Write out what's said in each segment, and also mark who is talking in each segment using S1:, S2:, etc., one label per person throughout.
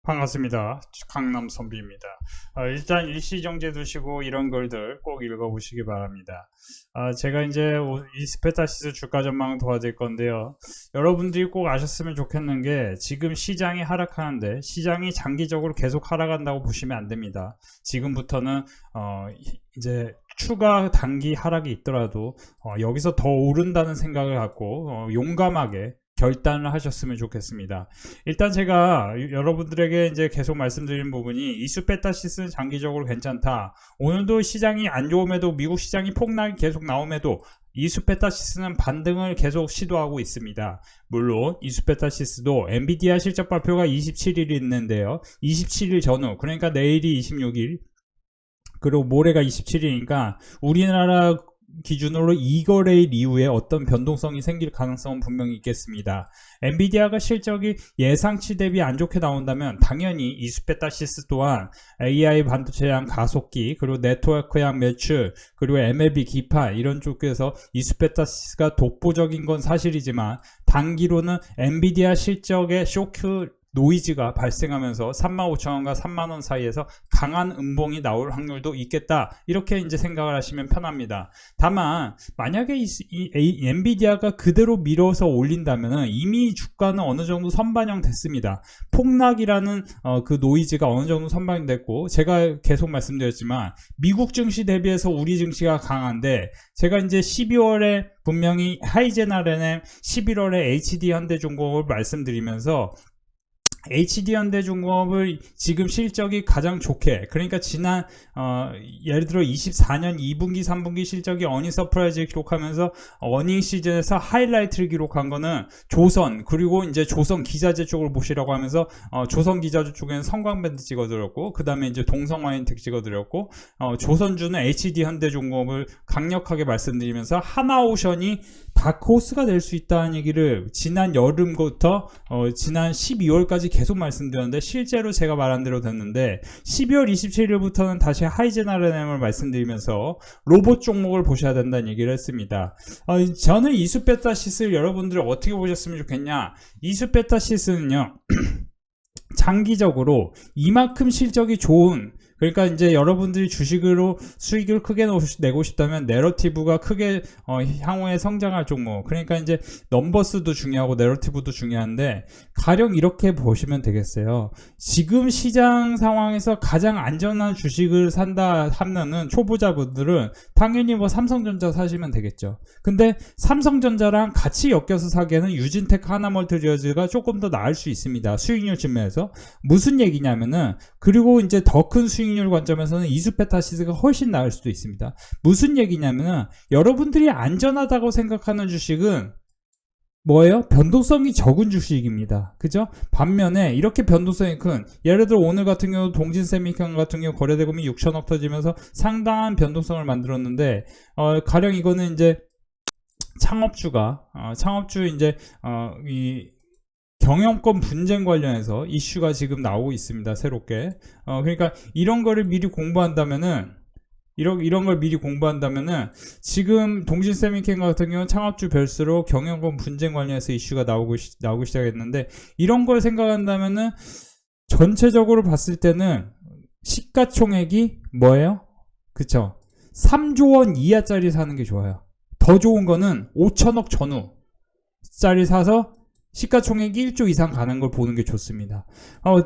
S1: 반갑습니다. 강남 선비입니다. 일단 일시정지 두시고 이런 글들 꼭 읽어보시기 바랍니다. 제가 이제 이스페타시스 주가 전망 도와드릴 건데요. 여러분들이 꼭 아셨으면 좋겠는 게 지금 시장이 하락하는데 시장이 장기적으로 계속 하락한다고 보시면 안 됩니다. 지금부터는 이제 추가 단기 하락이 있더라도 여기서 더 오른다는 생각을 갖고 용감하게 결단을 하셨으면 좋겠습니다. 일단 제가 여러분들에게 이제 계속 말씀드린 부분이 이수페타시스는 장기적으로 괜찮다. 오늘도 시장이 안 좋음에도 미국 시장이 폭락이 계속 나옴에도 이수페타시스는 반등을 계속 시도하고 있습니다. 물론 이수페타시스도 엔비디아 실적 발표가 27일이 있는데요. 27일 전후, 그러니까 내일이 26일, 그리고 모레가 27일이니까 우리나라 기준으로 이거래일 이후에 어떤 변동성이 생길 가능성은 분명히 있겠습니다. 엔비디아가 실적이 예상치 대비 안 좋게 나온다면 당연히 이수페타시스 또한 AI 반도체양 가속기, 그리고 네트워크양 매출, 그리고 MLB 기판 이런 쪽에서 이수페타시스가 독보적인 건 사실이지만 단기로는 엔비디아 실적의 쇼크 노이즈가 발생하면서 35,000원과 30,000원 사이에서 강한 음봉이 나올 확률도 있겠다, 이렇게 이제 생각을 하시면 편합니다. 다만 만약에 이 엔비디아가 그대로 밀어서 올린다면 이미 주가는 어느 정도 선반영 됐습니다. 폭락이라는 그 노이즈가 어느 정도 선반영 됐고, 제가 계속 말씀드렸지만 미국 증시 대비해서 우리 증시가 강한데, 제가 이제 12월에 분명히 하이제나렌의 11월에 HD 현대중공업을 말씀드리면서 HD현대중공업을 지금 실적이 가장 좋게, 그러니까 지난 예를 들어 24년 2분기 3분기 실적이 어닝 서프라이즈를 기록하면서 어닝 시즌에서 하이라이트를 기록한 거는 조선, 그리고 이제 조선 기자재 쪽을 보시라고 하면서 조선 기자재 쪽에는 성광밴드 찍어드렸고, 그 다음에 이제 동성화인텍 찍어드렸고, 조선주는 HD현대중공업을 강력하게 말씀드리면서 하나오션이 다크호스가 될 수 있다는 얘기를 지난 여름부터 지난 12월까지 계속 말씀드렸는데, 실제로 제가 말한 대로 됐는데 12월 27일부터는 다시 하이제나르넴을 말씀드리면서 로봇 종목을 보셔야 된다는 얘기를 했습니다. 저는 이수페타시스를 여러분들이 어떻게 보셨으면 좋겠냐. 이수페타시스는요 장기적으로 이만큼 실적이 좋은, 그러니까 이제 여러분들이 주식으로 수익을 크게 내고 싶다면 내러티브가 크게 향후에 성장할 종목, 그러니까 이제 넘버스도 중요하고 내러티브도 중요한데 가령 이렇게 보시면 되겠어요. 지금 시장 상황에서 가장 안전한 주식을 산다 하면은 초보자분들은 당연히 뭐 삼성전자 사시면 되겠죠. 근데 삼성전자랑 같이 엮여서 사기에는 유진텍 하나멀티리얼즈가 조금 더 나을 수 있습니다. 수익률 측면에서. 무슨 얘기냐면은, 그리고 이제 더 큰 수익률 관점에서는 이수페타시스가 훨씬 나을 수도 있습니다. 무슨 얘기냐면은, 여러분들이 안전하다고 생각하는 주식은 뭐예요? 변동성이 적은 주식입니다. 그죠? 반면에 이렇게 변동성이 큰, 예를 들어 오늘 같은 경우 동진세미컨 같은 경우 거래대금이 6천억 터지면서 상당한 변동성을 만들었는데, 가령 이거는 이제 창업주 이제 이 경영권 분쟁 관련해서 이슈가 지금 나오고 있습니다. 새롭게. 그러니까 이런 거를 미리 공부한다면은, 이런 걸 미리 공부한다면은, 지금 동진세미캠 같은 경우는 창업주 별수로 경영권 분쟁 관련해서 이슈가 나오기 시작했는데, 이런 걸 생각한다면은 전체적으로 봤을 때는 시가총액이 뭐예요? 그쵸? 3조 원 이하짜리 사는 게 좋아요. 더 좋은 거는 5천억 전후짜리 사서 시가총액이 1조 이상 가는 걸 보는 게 좋습니다.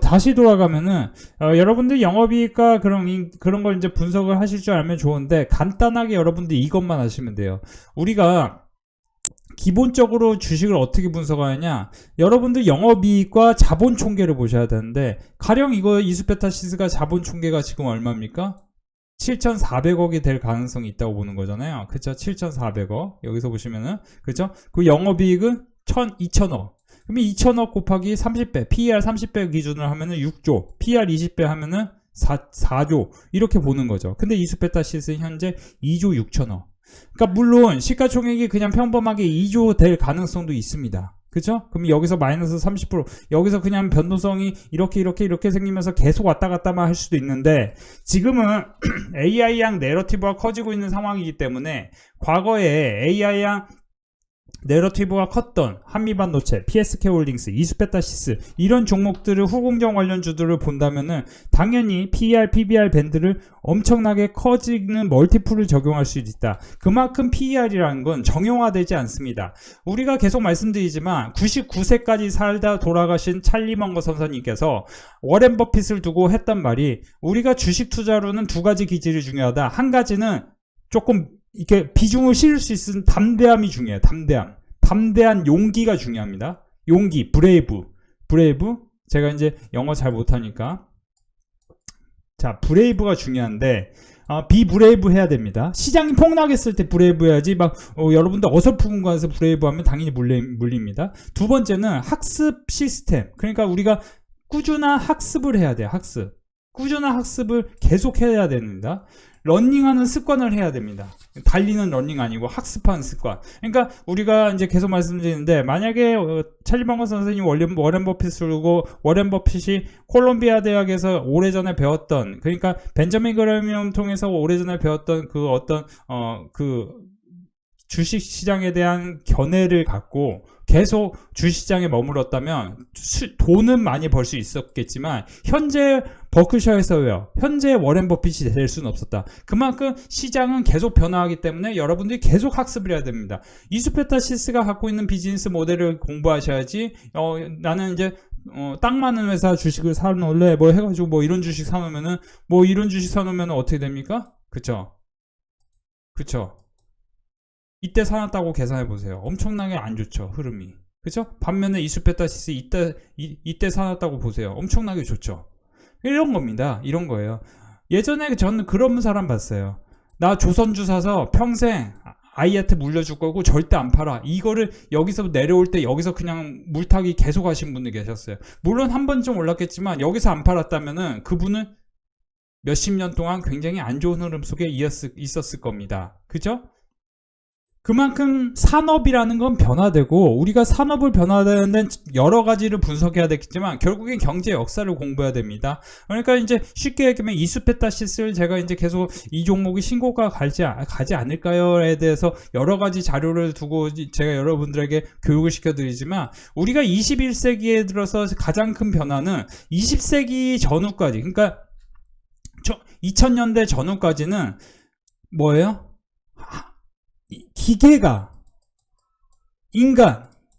S1: 다시 돌아가면은 여러분들 영업이익과 그런 걸 이제 분석을 하실 줄 알면 좋은데, 간단하게 여러분들 이것만 하시면 돼요. 우리가 기본적으로 주식을 어떻게 분석하느냐, 여러분들 영업이익과 자본 총계를 보셔야 되는데, 가령 이거 이수페타시스가 자본 총계가 지금 얼마입니까? 7,400억이 될 가능성이 있다고 보는 거잖아요. 그쵸? 7,400억. 여기서 보시면은, 그쵸? 그 영업이익은 2,000억. 그러면 2,000억 곱하기 30배, PER 30배 기준으로 하면은 6조, PER 20배 하면은 4조, 이렇게 보는 거죠. 근데 이수페타시스는 현재 2조 6천억. 그러니까 물론 시가총액이 그냥 평범하게 2조 될 가능성도 있습니다. 그죠? 그럼 여기서 마이너스 30%, 여기서 그냥 변동성이 이렇게 생기면서 계속 왔다 갔다만 할 수도 있는데, 지금은 AI양 내러티브가 커지고 있는 상황이기 때문에 과거에 AI양 내러티브가 컸던 한미반도체, PSK홀딩스, 이스페타시스 이런 종목들을 후공정 관련주들을 본다면은 당연히 PER, PBR 밴드를 엄청나게 커지는 멀티플을 적용할 수 있다. 그만큼 PER이라는 건 정형화되지 않습니다. 우리가 계속 말씀드리지만 99세까지 살다 돌아가신 찰리 먼거 선생님께서 워렌 버핏을 두고 했던 말이 우리가 주식 투자로는 두 가지 기질이 중요하다. 한 가지는 조금 이렇게 비중을 실을 수 있는 담대함이 중요해요. 담대한 용기가 중요합니다. 용기, 브레이브. 제가 이제 영어 잘 못하니까. 자, 브레이브가 중요한데, 비브레이브 해야 됩니다. 시장이 폭락했을 때 브레이브 해야지, 여러분들 어설픈 곳에서 브레이브 하면 당연히 물립니다. 두 번째는 학습 시스템. 그러니까 우리가 꾸준한 학습을 해야 돼요. 꾸준한 학습을 계속 해야 됩니다. 러닝하는 습관을 해야 됩니다. 달리는 러닝 아니고 학습하는 습관. 그러니까 우리가 이제 계속 말씀드리는데 만약에 찰리 먼거 선생님 워렌 버핏을 두고 워렌 버핏이 콜롬비아 대학에서 오래전에 배웠던 그러니까 벤저민 그래엄 통해서 오래전에 배웠던 그 어떤 주식 시장에 대한 견해를 갖고 계속 주식시장에 머물렀다면 돈은 많이 벌 수 있었겠지만 현재 버크셔에서요. 현재 워렌 버핏이 될 수는 없었다. 그만큼 시장은 계속 변화하기 때문에 여러분들이 계속 학습을 해야 됩니다. 이스페타시스가 갖고 있는 비즈니스 모델을 공부하셔야지 나는 이제 딱 맞는 회사 주식을 사놓을래 뭐 해가지고 뭐 이런 주식 사놓으면은 어떻게 됩니까? 그쵸? 이때 사놨다고 계산해보세요. 엄청나게 안 좋죠, 흐름이. 그쵸? 반면에 이스페타시스 이때 사놨다고 보세요. 엄청나게 좋죠. 이런 겁니다. 이런 거예요. 예전에 저는 그런 사람 봤어요. 나 조선주 사서 평생 아이한테 물려줄 거고 절대 안 팔아. 이거를 여기서 내려올 때 여기서 그냥 물타기 계속 하신 분들 계셨어요. 물론 한 번쯤 올랐겠지만 여기서 안 팔았다면은 그분은 몇십 년 동안 굉장히 안 좋은 흐름 속에 있었을 겁니다. 그죠? 그만큼 산업이라는 건 변화되고 우리가 산업을 변화되는 데는 여러 가지를 분석해야 되겠지만 결국엔 경제 역사를 공부해야 됩니다. 그러니까 이제 쉽게 얘기하면 이스페타시스를 제가 이제 계속 이 종목이 신고가 가지 않을까요에 대해서 여러 가지 자료를 두고 제가 여러분들에게 교육을 시켜드리지만 우리가 21세기에 들어서 가장 큰 변화는 20세기 전후까지 그러니까 2000년대 전후까지는 뭐예요? 기계가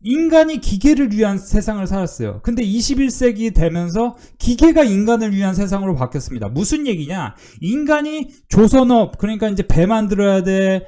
S1: 인간이 기계를 위한 세상을 살았어요. 근데 21세기 되면서 기계가 인간을 위한 세상으로 바뀌었습니다. 무슨 얘기냐? 인간이 조선업 그러니까 이제 배 만들어야 돼,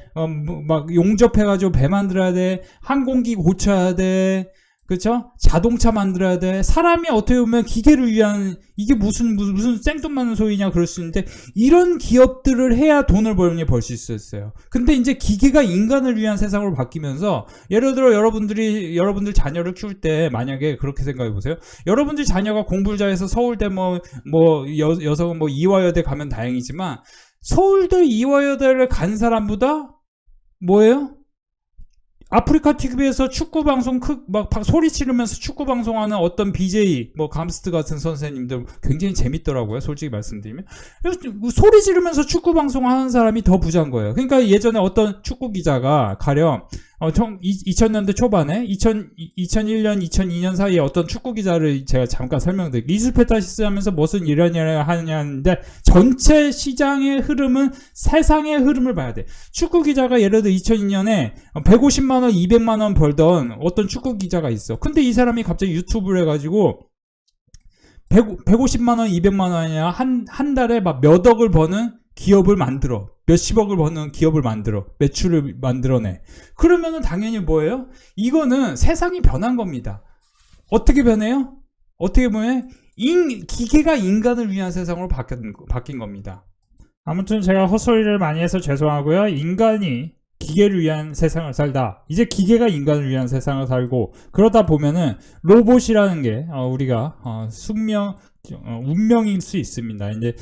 S1: 막 용접해가지고 배 만들어야 돼, 항공기 고쳐야 돼. 그렇죠? 자동차 만들어야 돼. 사람이 어떻게 보면 기계를 위한 이게 무슨 생뚱맞는 소리냐 그럴 수 있는데 이런 기업들을 해야 돈을 벌 수 있었어요. 근데 이제 기계가 인간을 위한 세상으로 바뀌면서 예를 들어 여러분들 자녀를 키울 때 만약에 그렇게 생각해 보세요. 여러분들 자녀가 공부를 잘해서 서울대 여성은 이화여대 가면 다행이지만 서울대 이화여대를 간 사람보다 뭐예요? 아프리카 TV에서 축구 방송 막 소리 지르면서 축구 방송하는 어떤 BJ 감스트 같은 선생님들 굉장히 재밌더라고요. 솔직히 말씀드리면 소리 지르면서 축구 방송하는 사람이 더 부자인 거예요. 그러니까 예전에 어떤 축구 기자가 가령 2000년대 초반에 2001년 2002년 사이에 어떤 축구 기자를 제가 잠깐 설명드릴게요. 이스페타시스 하면서 무슨 일을 하냐는데 전체 시장의 흐름은 세상의 흐름을 봐야 돼. 축구 기자가 예를 들어 2002년에 150만원 200만원 벌던 어떤 축구 기자가 있어. 근데 이 사람이 갑자기 유튜브를 해가지고 150만원 200만원 아니라 한 달에 막 몇 억을 버는 기업을 만들어. 몇십억을 버는 기업을 만들어. 매출을 만들어내. 그러면은 당연히 뭐예요? 이거는 세상이 변한 겁니다. 어떻게 변해요? 어떻게 보면 기계가 인간을 위한 세상으로 바뀐 겁니다. 아무튼 제가 헛소리를 많이 해서 죄송하고요. 인간이 기계를 위한 세상을 살다. 이제 기계가 인간을 위한 세상을 살고 그러다 보면은 로봇이라는 게 우리가 운명일 수 있습니다. 이제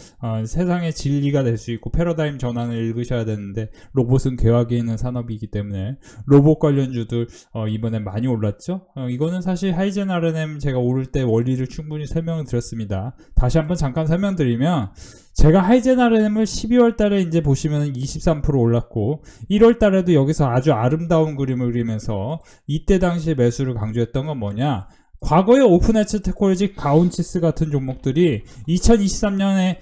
S1: 세상의 진리가 될 수 있고 패러다임 전환을 읽으셔야 되는데 로봇은 괴악에 있는 산업이기 때문에 로봇 관련주들 이번에 많이 올랐죠. 이거는 사실 하이젠 RNM 제가 오를 때 원리를 충분히 설명을 드렸습니다. 다시 한번 잠깐 설명드리면 제가 하이젠 RNM을 12월 달에 이제 보시면 23% 올랐고 1월 달에도 여기서 아주 아름다운 그림을 그리면서 이때 당시에 매수를 강조했던 건 뭐냐, 과거의 오픈엣지 테크놀로지, 가온치스 같은 종목들이 2023년에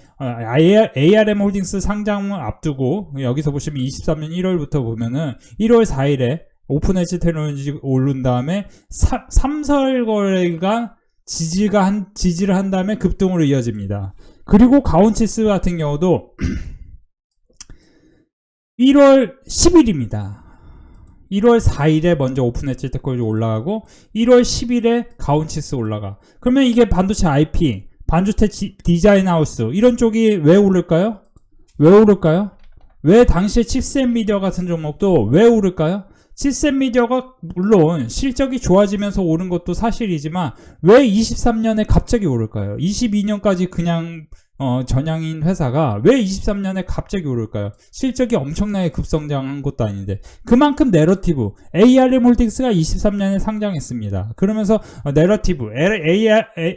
S1: ARM 홀딩스 상장을 앞두고 여기서 보시면 23년 1월부터 보면은 1월 4일에 오픈엣지 테크놀로지 오른 다음에 3설 거래가 지지를 한 다음에 급등으로 이어집니다. 그리고 가온치스 같은 경우도 1월 10일입니다. 1월 4일에 먼저 오픈엣지 테크놀로지 올라가고 1월 10일에 가온치스 올라가. 그러면 이게 반도체 IP, 반도체 디자인 하우스 이런 쪽이 왜 오를까요? 왜 당시에 칩셋 미디어 같은 종목도 왜 오를까요? 칩셋 미디어가 물론 실적이 좋아지면서 오른 것도 사실이지만 왜 23년에 갑자기 오를까요? 22년까지 그냥 전향인 회사가 왜 23년에 갑자기 오를까요? 실적이 엄청나게 급성장한 것도 아닌데. 그만큼 내러티브, ARM 홀딩스가 23년에 상장했습니다. 그러면서 내러티브,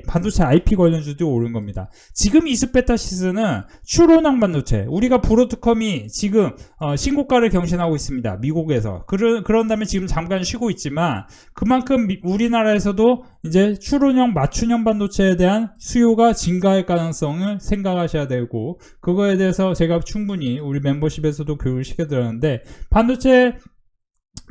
S1: 반도체 IP 관련주도 오른 겁니다. 지금 이스페타시스는 추론형 반도체, 우리가 브로드컴이 지금 신고가를 경신하고 있습니다. 미국에서. 그런 다음에 지금 잠깐 쉬고 있지만 그만큼 우리나라에서도 이제 추론형, 맞춤형 반도체에 대한 수요가 증가할 가능성을 생각하셔야 되고, 그거에 대해서 제가 충분히 우리 멤버십에서도 교육을 시켜드렸는데,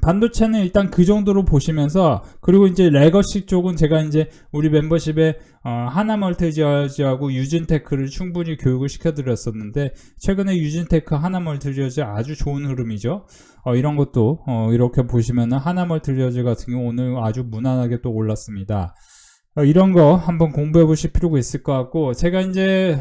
S1: 반도체는 일단 그 정도로 보시면서, 그리고 이제 레거시 쪽은 제가 이제 우리 멤버십에 하나멀티저지하고 유진테크를 충분히 교육을 시켜드렸었는데, 최근에 유진테크, 하나멀티저지 아주 좋은 흐름이죠. 이런 것도 이렇게 보시면은 하나멀티저지 같은 경우 오늘 아주 무난하게 또 올랐습니다. 이런 거 한번 공부해 보실 필요가 있을 것 같고, 제가 이제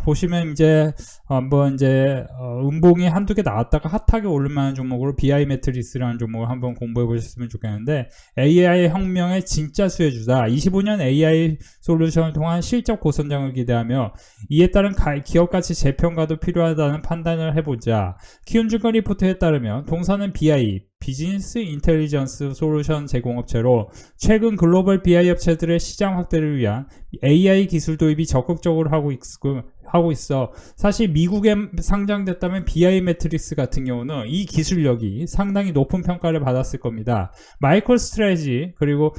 S1: 보시면 이제 한번 이제 음봉이 한두 개 나왔다가 핫하게 오를만한 종목으로 BI 매트릭스라는 종목을 한번 공부해 보셨으면 좋겠는데, AI 혁명의 진짜 수혜주다. 25년 AI 솔루션을 통한 실적 고선장을 기대하며 이에 따른 기업 가치 재평가도 필요하다는 판단을 해보자. 키움증권 리포트에 따르면 동사는 BI 비즈니스 인텔리전스 솔루션 제공업체로 최근 글로벌 BI 업체들의 시장 확대를 위한 AI 기술 도입이 적극적으로 하고 있어. 사실 미국에 상장됐다면 BI 매트릭스 같은 경우는 이 기술력이 상당히 높은 평가를 받았을 겁니다. 마이크로스트래지 그리고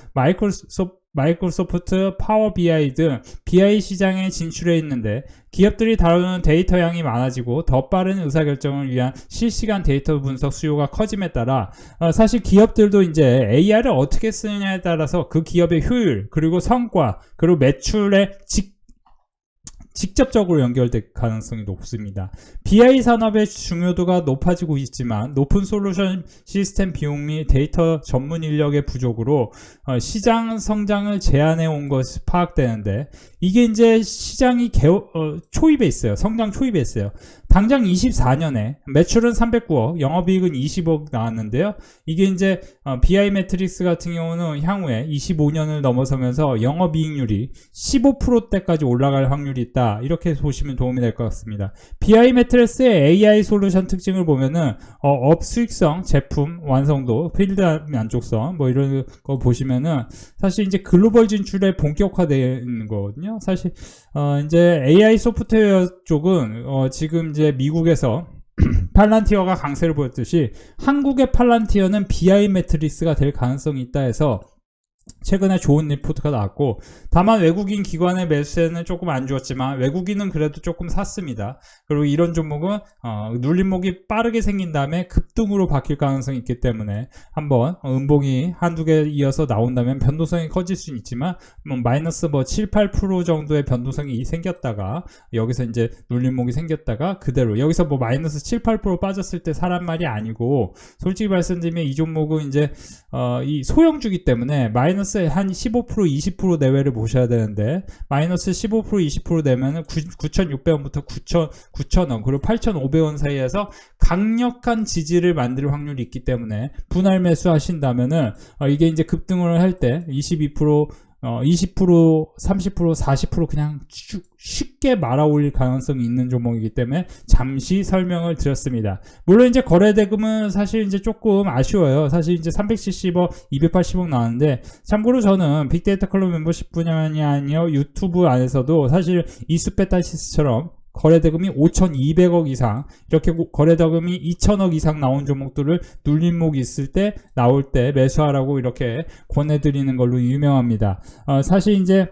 S1: 마이크로소프트 파워 BI 등 BI 시장에 진출해 있는데, 기업들이 다루는 데이터 양이 많아지고 더 빠른 의사결정을 위한 실시간 데이터 분석 수요가 커짐에 따라 사실 기업들도 이제 AI를 어떻게 쓰느냐에 따라서 그 기업의 효율, 그리고 성과, 그리고 매출의 직접적으로 연결될 가능성이 높습니다. BI 산업의 중요도가 높아지고 있지만 높은 솔루션 시스템 비용 및 데이터 전문 인력의 부족으로 시장 성장을 제한해 온 것이 파악되는데, 이게 이제 시장이 초입에 있어요. 성장 초입에 있어요. 당장 24년에 매출은 309억, 영업이익은 20억 나왔는데요. 이게 이제 BI 매트릭스 같은 경우는 향후에 25년을 넘어서면서 영업이익률이 15%대까지 올라갈 확률이 있다. 이렇게 보시면 도움이 될 것 같습니다. BI 매트릭스의 AI 솔루션 특징을 보면은 업 수익성, 제품 완성도, 필드 만족성 뭐 이런 거 보시면은 사실 이제 글로벌 진출에 본격화되어 있는 거거든요. 사실 이제 AI 소프트웨어 쪽은 지금 이제 미국에서 팔란티어가 강세를 보였듯이 한국의 팔란티어는 BI 매트릭스가 될 가능성이 있다 해서 최근에 좋은 리포트가 나왔고, 다만 외국인 기관의 매수세는 조금 안 좋았지만 외국인은 그래도 조금 샀습니다. 그리고 이런 종목은 눌림목이 빠르게 생긴 다음에 급등으로 바뀔 가능성이 있기 때문에 한번 음봉이 한두 개 이어서 나온다면 변동성이 커질 수는 있지만 마이너스 7, 8% 정도의 변동성이 생겼다가 여기서 이제 눌림목이 생겼다가 그대로 여기서 마이너스 7, 8% 빠졌을 때 사람 말이 아니고, 솔직히 말씀드리면 이 종목은 이제 이 소형주기 때문에 마이너스 한 15%, 20% 내외를 보셔야 되는데, 마이너스 15%, 20% 되면은 9,600원부터 9,000원, 그리고 8,500원 사이에서 강력한 지지를 만들 확률이 있기 때문에 분할 매수 하신다면은 이게 이제 급등을 할 때 22%,
S2: 20%, 30%, 40% 그냥 쉽게 말아 올릴 가능성이 있는 종목이기 때문에 잠시 설명을 드렸습니다. 물론 이제 거래대금은 사실 이제 조금 아쉬워요. 사실 이제 370억, 280억 나왔는데, 참고로 저는 빅데이터 클럽 멤버십 분야만이 아니요 유튜브 안에서도 사실 이수페타시스처럼 거래대금이 5,200억 이상, 이렇게 거래대금이 2,000억 이상 나온 종목들을 눌림목이 있을 때, 나올 때 매수하라고 이렇게 권해드리는 걸로 유명합니다. 사실 이제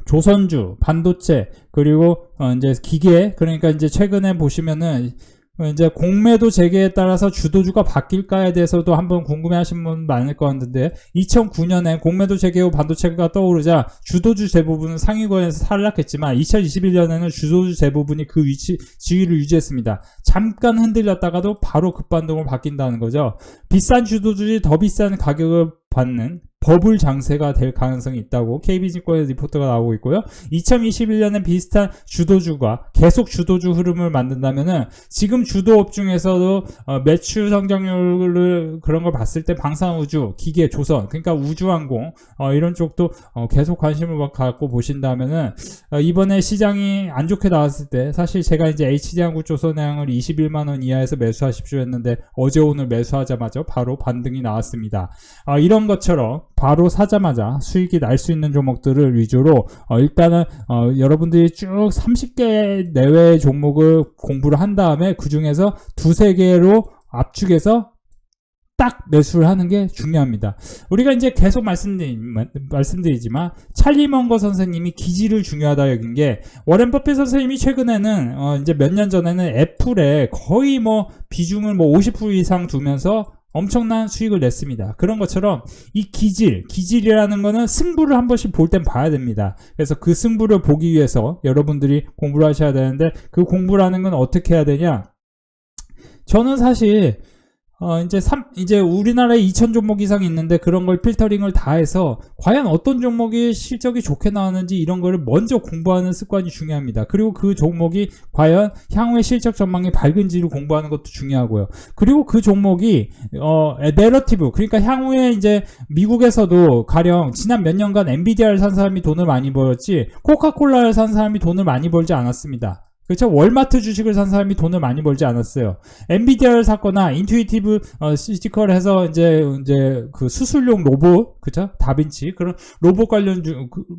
S2: 조선주, 반도체, 그리고 이제 기계, 그러니까 이제 최근에 보시면은 이제 공매도 재개에 따라서 주도주가 바뀔까에 대해서도 한번 궁금해하신 분 많을 것 같은데, 2009년에 공매도 재개 후 반도체가 떠오르자 주도주 대부분은 상위권에서 하락했지만 2021년에는 주도주 대부분이 그 지위를 유지했습니다. 잠깐 흔들렸다가도 바로 급반동으로 바뀐다는 거죠. 비싼 주도주들이 더 비싼 가격을 받는 버블 장세가 될 가능성이 있다고 KB증권의 리포트가 나오고 있고요. 2021년에 비슷한 주도주가 계속 주도주 흐름을 만든다면은 지금 주도업 중에서도 매출 성장률을 그런 걸 봤을 때 방산우주, 기계, 조선, 그러니까 우주항공 이런 쪽도 계속 관심을 갖고 보신다면은 이번에 시장이 안 좋게 나왔을 때 사실 제가 이제 HD항구 조선해양을 21만원 이하에서 매수하십시오 했는데 어제 오늘 매수하자마자 바로 반등이 나왔습니다. 이런 것처럼 바로 사자마자 수익이 날 수 있는 종목들을 위주로 일단은 여러분들이 쭉 30개 내외의 종목을 공부를 한 다음에 그 중에서 두세 개로 압축해서 딱 매수를 하는 게 중요합니다. 우리가 이제 계속 말씀드리지만 찰리 먼거 선생님이 기지를 중요하다 여긴 게, 워렌 버핏 선생님이 최근에는 이제 몇 년 전에는 애플에 거의 뭐 비중을 뭐 50% 이상 두면서 엄청난 수익을 냈습니다. 그런 것처럼 이 기질이라는 거는 승부를 한 번씩 볼 땐 봐야 됩니다. 그래서 그 승부를 보기 위해서 여러분들이 공부를 하셔야 되는데, 그 공부라는 건 어떻게 해야 되냐? 저는 사실 이제 우리나라에 2,000종목 이상 있는데 그런 걸 필터링을 다 해서 과연 어떤 종목이 실적이 좋게 나왔는지 이런 거를 먼저 공부하는 습관이 중요합니다. 그리고 그 종목이 과연 향후의 실적 전망이 밝은지를 공부하는 것도 중요하고요. 그리고 그 종목이 내러티브, 그러니까 향후에 이제 미국에서도 가령 지난 몇 년간 엔비디아를 산 사람이 돈을 많이 벌었지 코카콜라를 산 사람이 돈을 많이 벌지 않았습니다. 그렇죠? 월마트 주식을 산 사람이 돈을 많이 벌지 않았어요. 엔비디아를 샀거나 인투이티브 시티컬 해서 이제 그 수술용 로봇, 그렇죠? 다빈치 그런 로봇 관련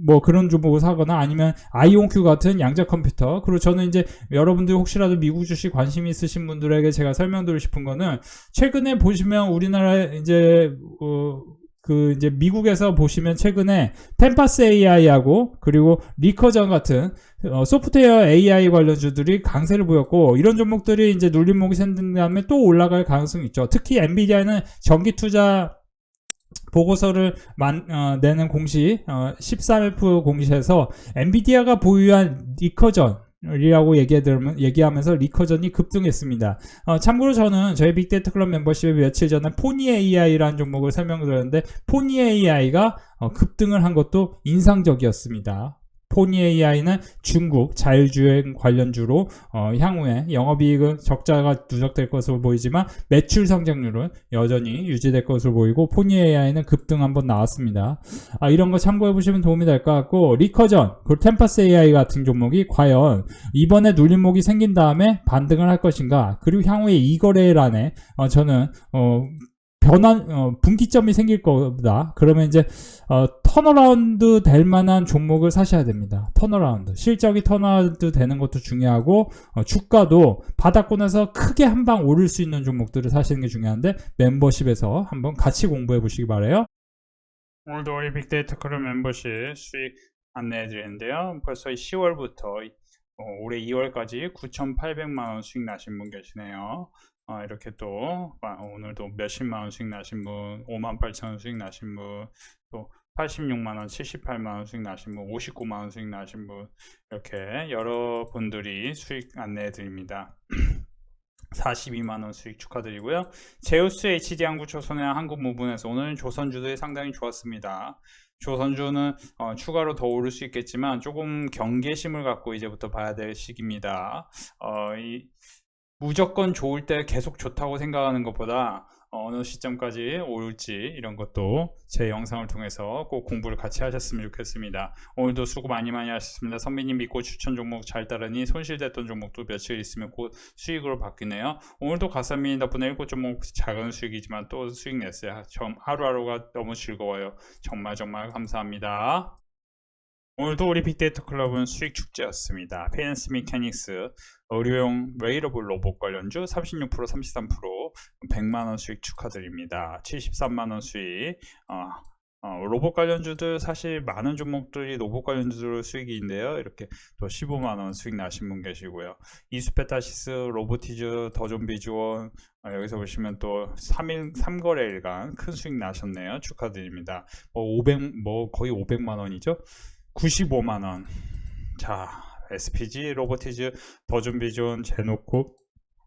S2: 뭐 그런 종목을 사거나 아니면 아이온큐 같은 양자 컴퓨터. 그리고 저는 이제 여러분들 혹시라도 미국 주식 관심 있으신 분들에게 제가 설명드리고 싶은 거는, 최근에 보시면 우리나라 이제 이제 미국에서 보시면 최근에 템파스 AI하고 그리고 리커전 같은 소프트웨어 AI 관련주들이 강세를 보였고, 이런 종목들이 이제 눌림목이 생긴 다음에 또 올라갈 가능성이 있죠. 특히 엔비디아는 전기 투자 보고서를 내는 공시 13F 공시에서 엔비디아가 보유한 리커전 이라고 얘기하면서 리커전이 급등했습니다. 참고로 저는 저희 빅데이터 클럽 멤버십에 며칠 전에 포니 AI라는 종목을 설명드렸는데, 포니 AI가 급등을 한 것도 인상적이었습니다. 포니 AI는 중국 자율주행 관련주로 향후에 영업이익은 적자가 누적될 것으로 보이지만 매출 성장률은 여전히 유지될 것으로 보이고, 포니 AI는 급등 한번 나왔습니다. 이런 거 참고해 보시면 도움이 될 것 같고, 리커전 그리고 템파스 AI 같은 종목이 과연 이번에 눌림목이 생긴 다음에 반등을 할 것인가, 그리고 향후에 이 거래란에 저는 분기점이 생길 거다. 그러면 이제 턴어라운드 될 만한 종목을 사셔야 됩니다. 턴어라운드, 실적이 턴어라운드 되는 것도 중요하고, 주가도 바닥권에서 크게 한 방 오를 수 있는 종목들을 사시는 게 중요한데, 멤버십에서 한번 같이 공부해 보시기 바라요.
S1: 오늘도 우리 빅데이터 클럽 멤버십 수익 안내해 드리는데요. 벌써 10월부터 올해 2월까지 9,800만원 수익 나신 분 계시네요. 이렇게 또 오늘도 몇십만원 수익 나신 분, 58,000원 수익 나신 분, 또 86만원, 78만원 수익 나신 분, 59만원 수익 나신 분, 이렇게 여러분들이 수익 안내해 드립니다. 42만원 수익 축하드리고요. 제우스 HD항구 조선해양 한국무분에서 오늘은 조선주들이 상당히 좋았습니다. 조선주는 추가로 더 오를 수 있겠지만 조금 경계심을 갖고 이제부터 봐야 될 시기입니다. 무조건 좋을 때 계속 좋다고 생각하는 것보다 어느 시점까지 올지 이런 것도 제 영상을 통해서 꼭 공부를 같이 하셨으면 좋겠습니다. 오늘도 수고 많이 하셨습니다. 선배님 믿고 추천 종목 잘 따르니 손실됐던 종목도 며칠 있으면 곧 수익으로 바뀌네요. 오늘도 가성비 덕분에 7종목 작은 수익이지만 또 수익 냈어요. 하루하루가 너무 즐거워요. 정말 감사합니다. 오늘도 우리 빅데이터 클럽은 수익 축제였습니다. PNS 미케닉스 의료용 웨이러블 로봇 관련주 36%, 33% 100만원 수익 축하드립니다. 73만원 수익. 로봇 관련주들 사실 많은 종목들이 로봇 관련주들 수익인데요. 이렇게 또 15만원 수익 나신 분 계시고요. 이수페타시스, 로보티즈, 더존비주원 여기서 보시면 또 3거래일간 큰 수익 나셨네요. 축하드립니다. 거의 500만원이죠. 95만원. 자, SPG, 로보티즈, 더존비존, 제노코,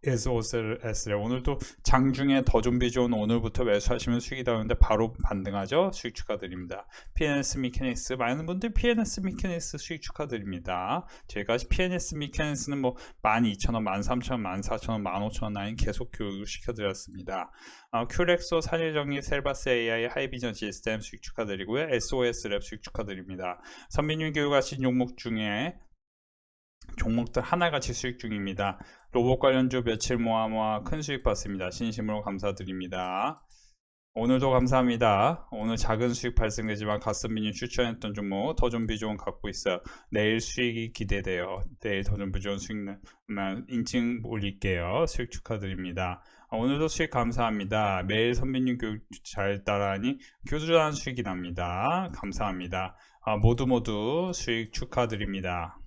S1: SOSL. 오늘도 장중에 더존비존 오늘부터 매수하시면 수익이 나오는데 바로 반등하죠. 수익 축하드립니다. PNS 미케닉스 많은 분들 PNS 미케닉스 수익 축하드립니다. 제가 PNS 미케닉스는 12,000원, 13,000원, 14,000원, 15,000원 라인 계속 교육을 시켜드렸습니다. 큐렉소, 산일정리, 셀바스 AI, 하이비전 시스템 수익 축하드리고요. SOS랩 수익 축하드립니다. 선배님 교육하신 종목 중에 종목들 하나같이 수익 중입니다. 로봇 관련주 며칠 모아 큰 수익 봤습니다. 진심으로 감사드립니다. 오늘도 감사합니다. 오늘 작은 수익 발생되지만 가스민이 추천했던 종목 더존비존 갖고 있어요. 내일 수익이 기대돼요. 내일 더존비존 수익 나면 인증 올릴게요. 수익 축하드립니다. 오늘도 수익 감사합니다. 매일 선배님 교육 잘 따라하니 교주한 수익이 납니다. 감사합니다. 모두 수익 축하드립니다.